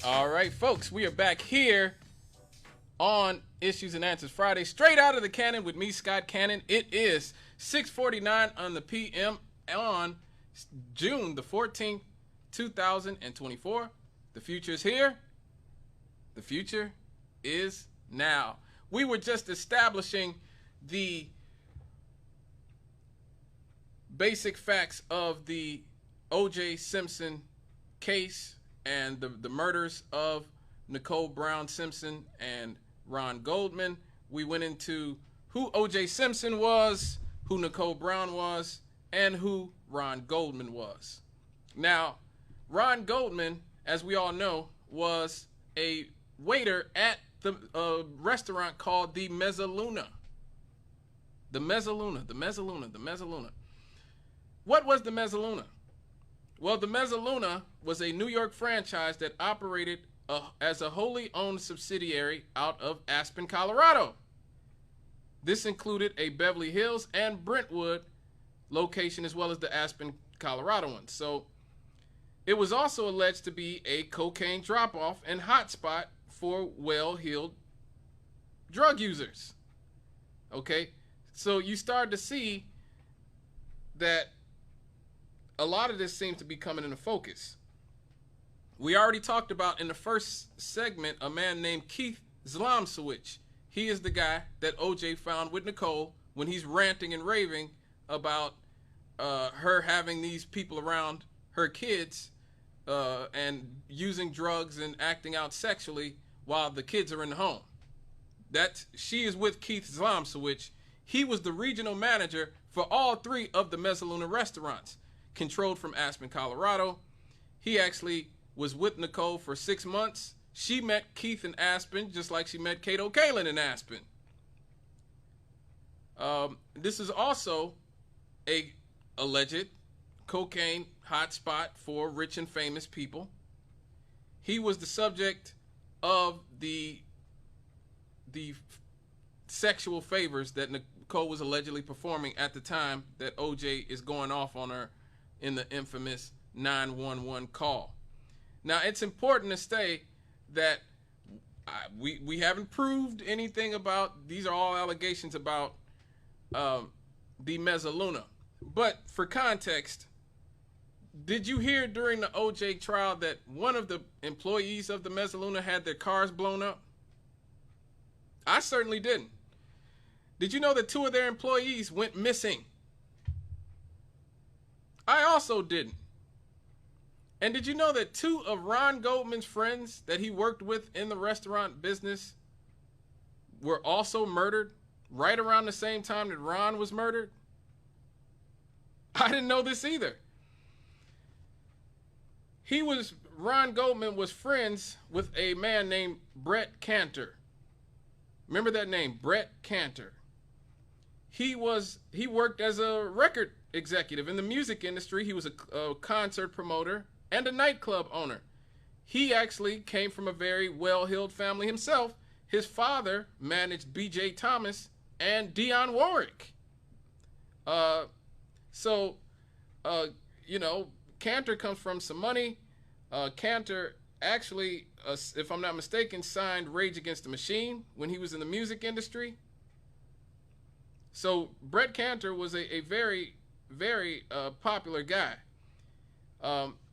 All right, folks, we are back here on Issues and Answers Friday, straight out of the cannon with me, Scott Cannon. It is 6:49 on the PM on June the 14th, 2024. The future is here. The future is now. We were just establishing the basic facts of the O.J. Simpson case and the murders of Nicole Brown Simpson and Ron Goldman. We went into who O.J. Simpson was, who Nicole Brown was, and who Ron Goldman was. Now, Ron Goldman, as we all know, was a waiter at the restaurant called the Mezzaluna. The Mezzaluna, the Mezzaluna, the Mezzaluna. What was the Mezzaluna? Well, the Mezzaluna was a New York franchise that operated as a wholly owned subsidiary out of Aspen, Colorado. This included a Beverly Hills and Brentwood location as well as the Aspen, Colorado one. So it was also alleged to be a cocaine drop-off and hotspot for well-heeled drug users. Okay, so you start to see that a lot of this seems to be coming into focus. We already talked about in the first segment a man named Keith Zlomsewicz. He is the guy that OJ found with Nicole when he's ranting and raving about her having these people around her kids and using drugs and acting out sexually while the kids are in the home. She is with Keith Zlomsewicz. He was the regional manager for all three of the Mezzaluna restaurants, controlled from Aspen, Colorado. He actually was with Nicole for 6 months. She met Keith in Aspen, just like she met Kato Kalin in Aspen. This is also a alleged cocaine hotspot for rich and famous people. He was the subject of the sexual favors that Nicole was allegedly performing at the time that OJ is going off on her in the infamous 911 call. Now, it's important to say that we haven't proved anything about, these are all allegations about the Mezzaluna. But for context, did you hear during the OJ trial that one of the employees of the Mezzaluna had their cars blown up? I certainly didn't. Did you know that 2 of their employees went missing? I also didn't. And did you know that 2 of Ron Goldman's friends that he worked with in the restaurant business were also murdered right around the same time that Ron was murdered? I didn't know this either. Ron Goldman was friends with a man named Brett Cantor. Remember that name, Brett Cantor. He worked as a record executive in the music industry. He was a concert promoter and a nightclub owner. He actually came from a very well-heeled family himself. His father managed B.J. Thomas and Dionne Warwick. Cantor comes from some money. Cantor actually, if I'm not mistaken, signed Rage Against the Machine when he was in the music industry. So Brett Cantor was a very, very popular guy.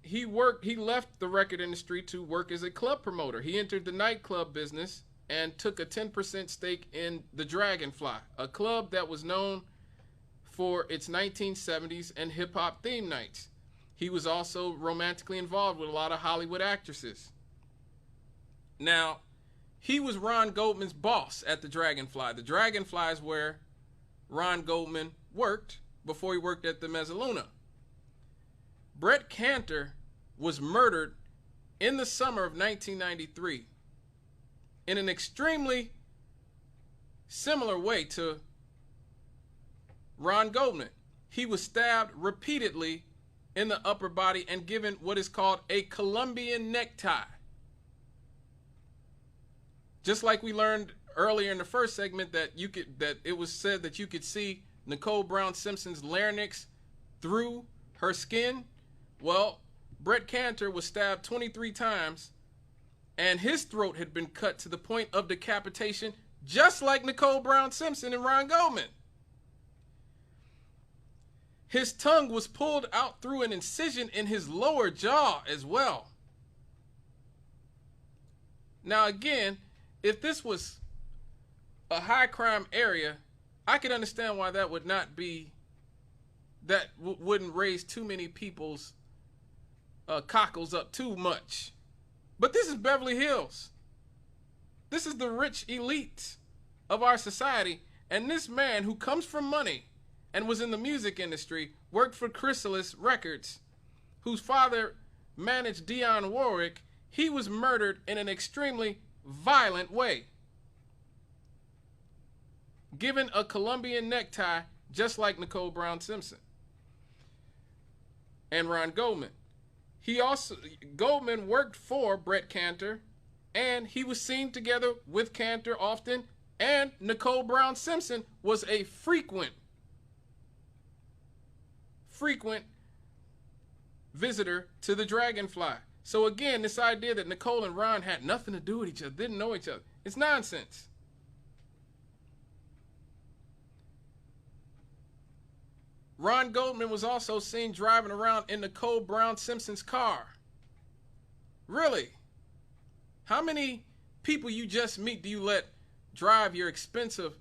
He left the record industry to work as a club promoter. He entered the nightclub business and took a 10% stake in the Dragonfly, a club that was known for its 1970s and hip-hop theme nights. He was also romantically involved with a lot of Hollywood actresses. Now, he was Ron Goldman's boss at the Dragonfly. The Dragonfly is where Ron Goldman worked before he worked at the Mezzaluna. Brett Cantor was murdered in the summer of 1993 in an extremely similar way to Ron Goldman. He was stabbed repeatedly in the upper body and given what is called a Colombian necktie. Just like we learned earlier in the first segment that it was said that you could see Nicole Brown Simpson's larynx through her skin. Well, Brett Cantor was stabbed 23 times and his throat had been cut to the point of decapitation, just like Nicole Brown Simpson and Ron Goldman. His tongue was pulled out through an incision in his lower jaw as well. Now again, if this was a high crime area, I could understand why that would not be, that wouldn't raise too many people's cockles up too much. But this is Beverly Hills. This is the rich elite of our society. And this man who comes from money and was in the music industry, worked for Chrysalis Records, whose father managed Dionne Warwick, he was murdered in an extremely violent way. Given a Colombian necktie, just like Nicole Brown Simpson and Ron Goldman. Goldman worked for Brett Cantor, and he was seen together with Cantor often, and Nicole Brown Simpson was a frequent visitor to the Dragonfly. So again, this idea that Nicole and Ron had nothing to do with each other, didn't know each other, it's nonsense. Ron Goldman was also seen driving around in Nicole Brown Simpson's car. Really? How many people you just meet do you let drive your expensive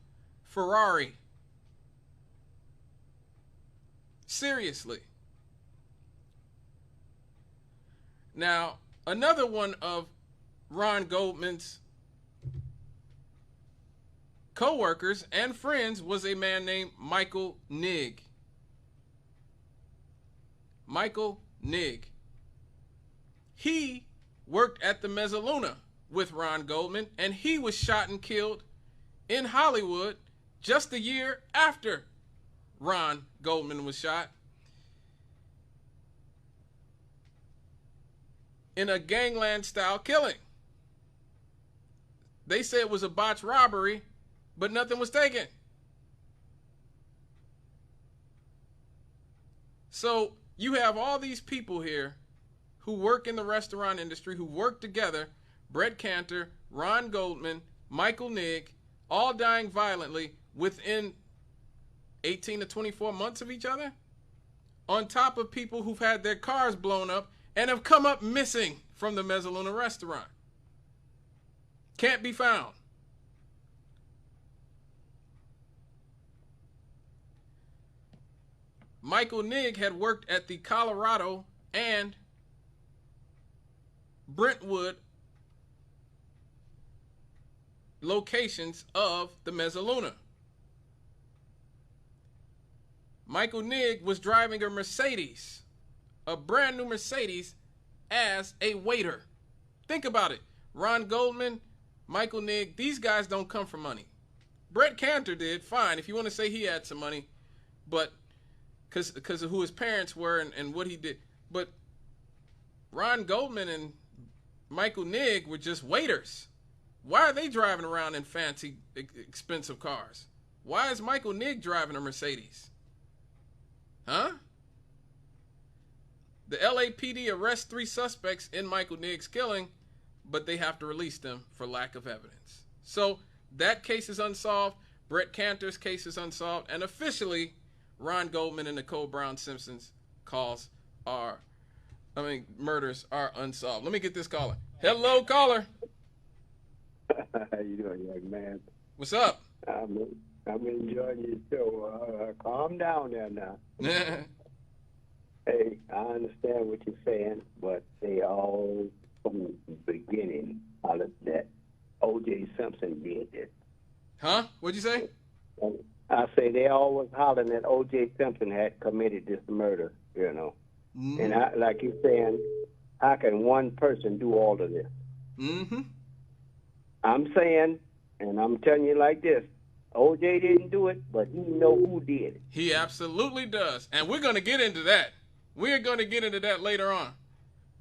Ferrari? Seriously. Now, another one of Ron Goldman's co-workers and friends was a man named Michael Nigg. Michael Nigg. He worked at the Mezzaluna with Ron Goldman, and he was shot and killed in Hollywood just a year after Ron Goldman was shot in a gangland style killing. They say it was a botched robbery, but nothing was taken. So you have all these people here who work in the restaurant industry, who work together, Brett Cantor, Ron Goldman, Michael Nigg, all dying violently within 18 to 24 months of each other, on top of people who've had their cars blown up and have come up missing from the Mezzaluna restaurant. Can't be found. Michael Nigg had worked at the Colorado and Brentwood locations of the Mezzaluna. Michael Nigg was driving a Mercedes, a brand new Mercedes, as a waiter. Think about it. Ron Goldman, Michael Nigg, these guys don't come from money. Brett Cantor did, fine, if you want to say he had some money, but because of who his parents were and what he did. But Ron Goldman and Michael Nigg were just waiters. Why are they driving around in fancy, expensive cars? Why is Michael Nigg driving a Mercedes? Huh? The LAPD arrests 3 suspects in Michael Nigg's killing, but they have to release them for lack of evidence. So that case is unsolved. Brett Cantor's case is unsolved. And officially, Ron Goldman and Nicole Brown Simpson's murders are unsolved. Let me get this caller. Hello, caller. How you doing, young man? What's up? I'm enjoying your show. Calm down there now. Hey, I understand what you're saying, but they all, from the beginning, hollered that O.J. Simpson did this. Huh? What'd you say? I say they all was hollering that O.J. Simpson had committed this murder, you know. Mm-hmm. And like you're saying, how can one person do all of this? Mm-hmm. I'm saying, and I'm telling you like this, O.J. didn't do it, but he know who did it. He absolutely does. And we're going to get into that. We're going to get into that later on.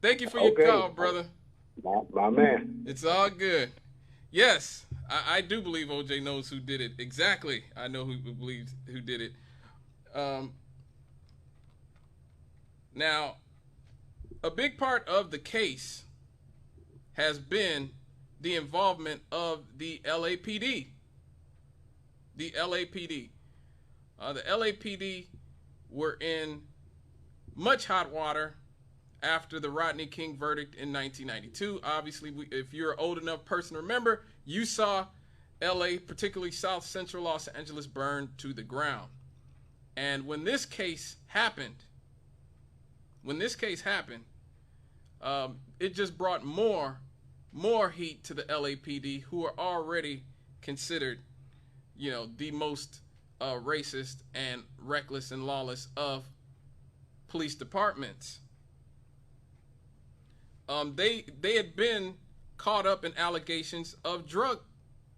Thank you for your call, brother. My man. It's all good. Yes, I do believe O.J. knows who did it. Exactly. I know who believes who did it. Now, a big part of the case has been the involvement of the LAPD. The LAPD. The LAPD were in much hot water after the Rodney King verdict in 1992. Obviously, if you're an old enough person to remember, you saw LA, particularly South Central Los Angeles, burned to the ground. And when this case happened, it just brought more heat to the LAPD, who are already considered, you know, the most racist and reckless and lawless of police departments. They had been caught up in allegations of drug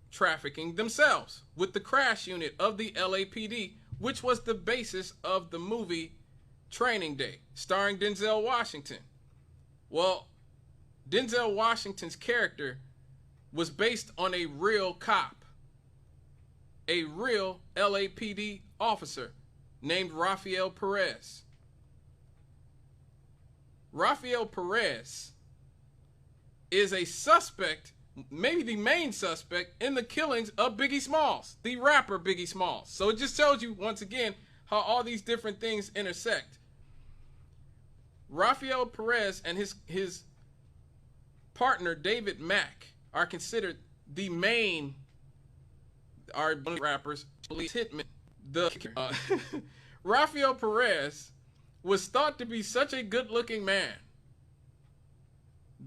trafficking themselves with the crash unit of the LAPD, which was the basis of the movie Training Day, starring Denzel Washington. Well, Denzel Washington's character was based on a real cop, a real LAPD officer named Rafael Perez. Rafael Perez is a suspect, maybe the main suspect, in the killings of Biggie Smalls, the rapper Biggie Smalls. So it just tells you, once again, how all these different things intersect. Rafael Perez and his partner, David Mack, are considered the main rappers, police hitmen. Rafael Perez was thought to be such a good-looking man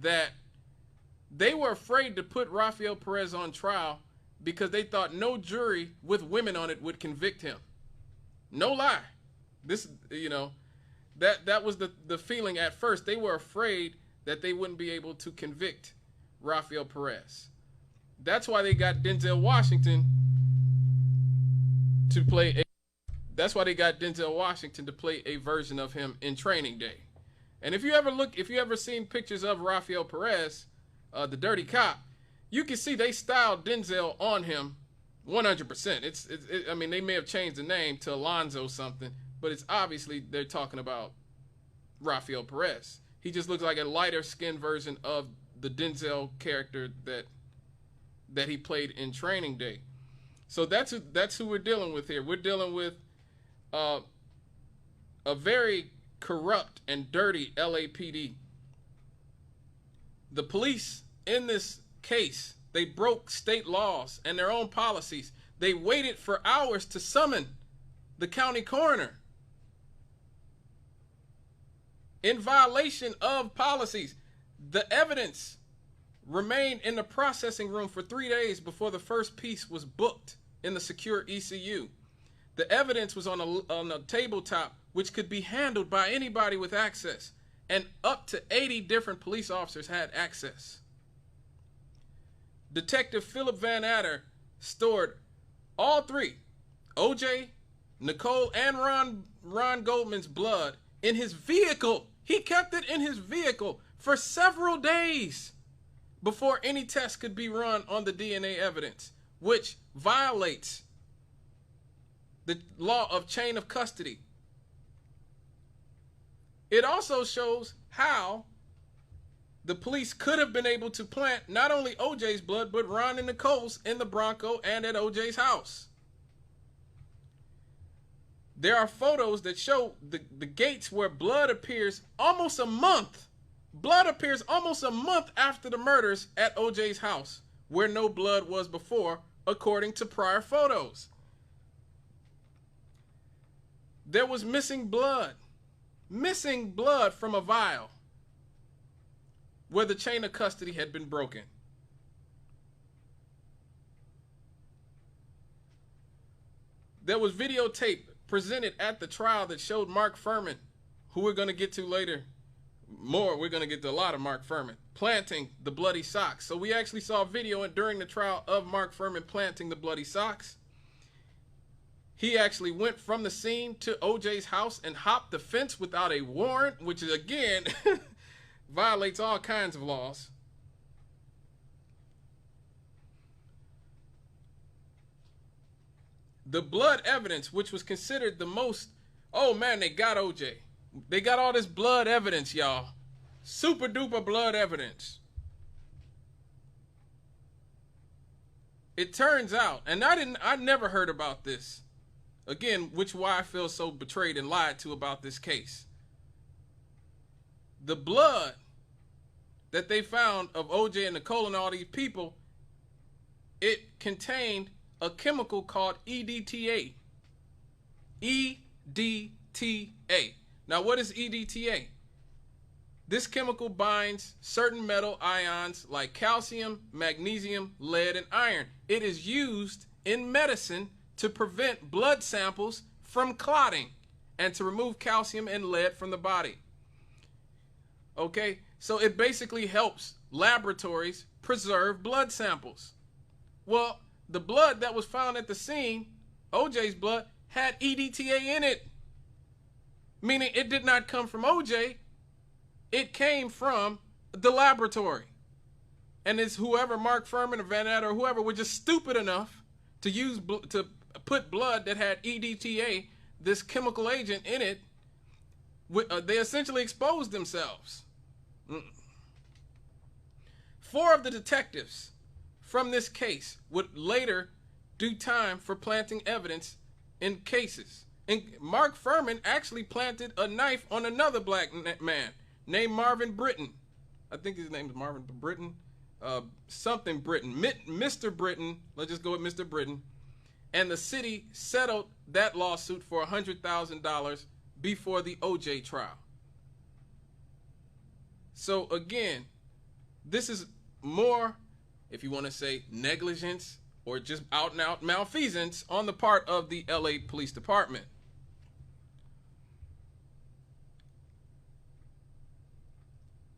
that they were afraid to put Rafael Perez on trial because they thought no jury with women on it would convict him. No lie. This, you know, that was the feeling at first. They were afraid that they wouldn't be able to convict Rafael Perez. That's why they got Denzel Washington to play a version of him in Training Day. And if you ever seen pictures of Rafael Perez, the dirty cop, you can see they styled Denzel on him 100%. I mean, they may have changed the name to Alonzo something, but it's obviously they're talking about Rafael Perez. He just looks like a lighter skinned version of the Denzel character that he played in Training Day. So that's who we're dealing with here. We're dealing with a very corrupt and dirty LAPD. The police in this case, they broke state laws and their own policies. They waited for hours to summon the county coroner in violation of policies. The evidence remained in the processing room for 3 days before the first piece was booked in the secure ECU. The evidence was on a tabletop which could be handled by anybody with access, and up to 80 different police officers had access. Detective Philip Van Adder stored all three, OJ, Nicole, and Ron Goldman's blood in his vehicle. He kept it in his vehicle for several days before any test could be run on the DNA evidence, which violates the law of chain of custody. It also shows how the police could have been able to plant not only OJ's blood, but Ron and Nicole's in the Bronco and at OJ's house. There are photos that show the gates where blood appears almost a month. Blood appears almost a month after the murders at OJ's house, where no blood was before, according to prior photos. There was missing blood from a vial where the chain of custody had been broken. There was videotape presented at the trial that showed Mark Furman, who we're going to get to later. We're going to get to a lot of Mark Furman, planting the bloody socks. So we actually saw a video during the trial of Mark Furman planting the bloody socks. He actually went from the scene to OJ's house and hopped the fence without a warrant, which is, again, violates all kinds of laws. The blood evidence, which was considered the most, oh man, they got OJ. They got all this blood evidence, y'all. Super duper blood evidence. it turns out, and I never heard about this. Again, why I feel so betrayed and lied to about this case. The blood that they found of OJ and Nicole and all these people, it contained a chemical called EDTA. EDTA. Now, what is EDTA? This chemical binds certain metal ions like calcium, magnesium, lead, and iron. It is used in medicine to prevent blood samples from clotting and to remove calcium and lead from the body. Okay, so it basically helps laboratories preserve blood samples. Well, the blood that was found at the scene, OJ's blood, had EDTA in it. Meaning it did not come from OJ. It came from the laboratory. And it's whoever, Mark Furman or Van Atta or whoever, were just stupid enough to put blood that had EDTA, this chemical agent, in it. They essentially exposed themselves. 4 of the detectives from this case would later do time for planting evidence in cases. And Mark Furman actually planted a knife on another black man named Marvin Britton. I think his name is Marvin Britton. Something Britton. Mr. Britton. Let's just go with Mr. Britton. And the city settled that lawsuit for $100,000 before the OJ trial. So again, this is more, if you want to say, negligence or just out and out malfeasance on the part of the LA Police Department.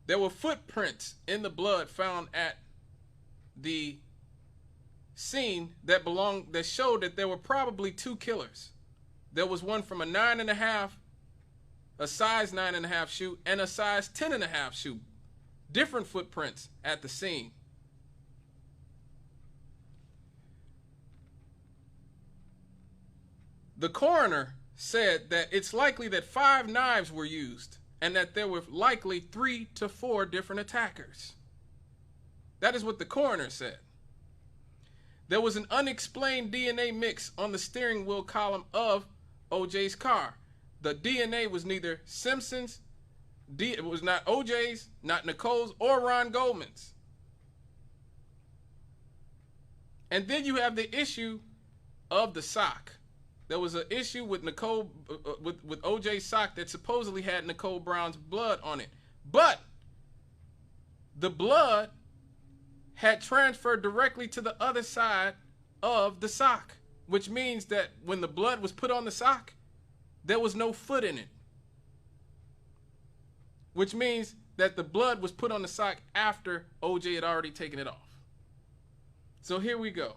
There were footprints in the blood found at the scene that showed that there were probably 2 killers. There was one from a size 9.5 shoe and a size 10.5 shoe. Different footprints at the scene. The coroner said that it's likely that 5 knives were used and that there were likely 3 to 4 different attackers. That is what the coroner said. There was an unexplained DNA mix on the steering wheel column of OJ's car. The DNA was neither Simpson's, it was not OJ's, not Nicole's, or Ron Goldman's. And then you have the issue of the sock. There was an issue with Nicole, with OJ's sock that supposedly had Nicole Brown's blood on it. But the blood had transferred directly to the other side of the sock, which means that when the blood was put on the sock, there was no foot in it. Which means that the blood was put on the sock after OJ had already taken it off. So here we go.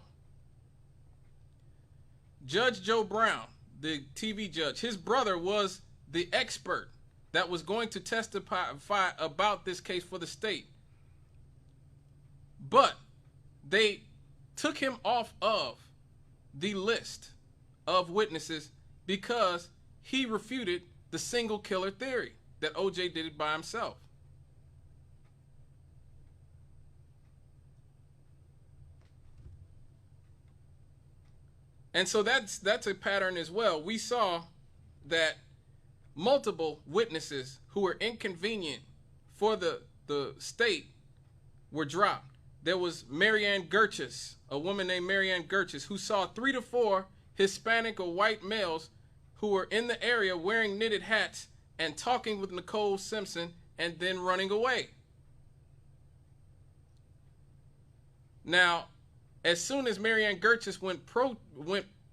Judge Joe Brown, the TV judge, his brother was the expert that was going to testify about this case for the state. But they took him off of the list of witnesses because he refuted the single killer theory that OJ did it by himself. And so that's a pattern as well. We saw that multiple witnesses who were inconvenient for the state were dropped. There was Marianne Gerchis, a woman named Marianne Gerchis, who saw 3 to 4 Hispanic or white males who were in the area wearing knitted hats and talking with Nicole Simpson and then running away. Now, as soon as Marianne Gerchis went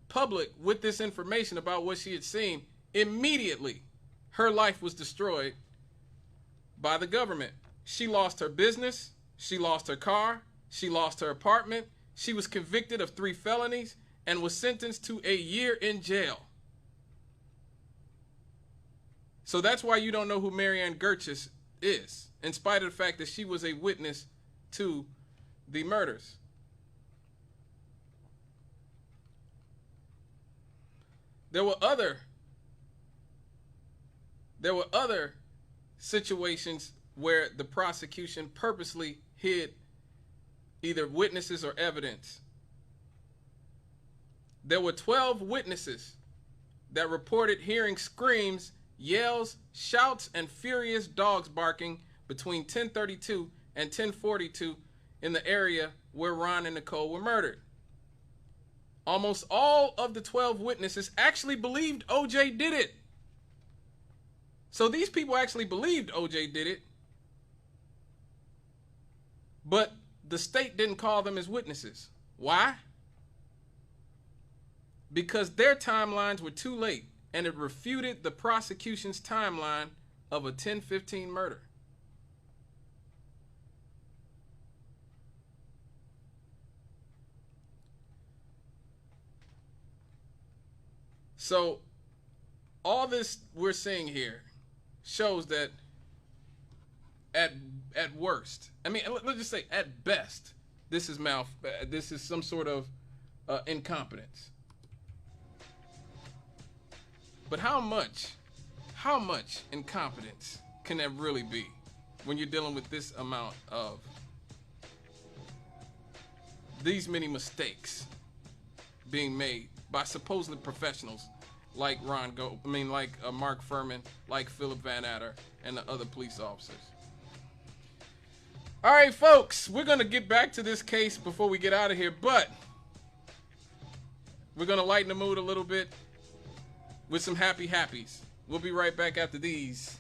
public with this information about what she had seen, immediately her life was destroyed by the government. She lost her business, she lost her car, she lost her apartment, she was convicted of 3 felonies and was sentenced to a year in jail. So that's why you don't know who Marianne Gerchis is, in spite of the fact that she was a witness to the murders. There were other situations where the prosecution purposely hid either witnesses or evidence. there were 12 witnesses that reported hearing screams, yells, shouts, and furious dogs barking between 10:32 and 10:42 in the area where Ron and Nicole were murdered. Almost all of the 12 witnesses actually believed OJ did it. So these people actually believed OJ did it, but the state didn't call them as witnesses. Why? Because their timelines were too late, and it refuted the prosecution's timeline of a 10-15 murder. So all this we're seeing here shows that at worst, I mean, let's just say at best, this is some sort of incompetence. But how much incompetence can there really be when you're dealing with this amount of these many mistakes being made by supposedly professionals like Mark Furman, like Philip Van Adder, and the other police officers? All right, folks, we're gonna get back to this case before we get out of here, but we're gonna lighten the mood a little bit with some happy happies. We'll be right back after these.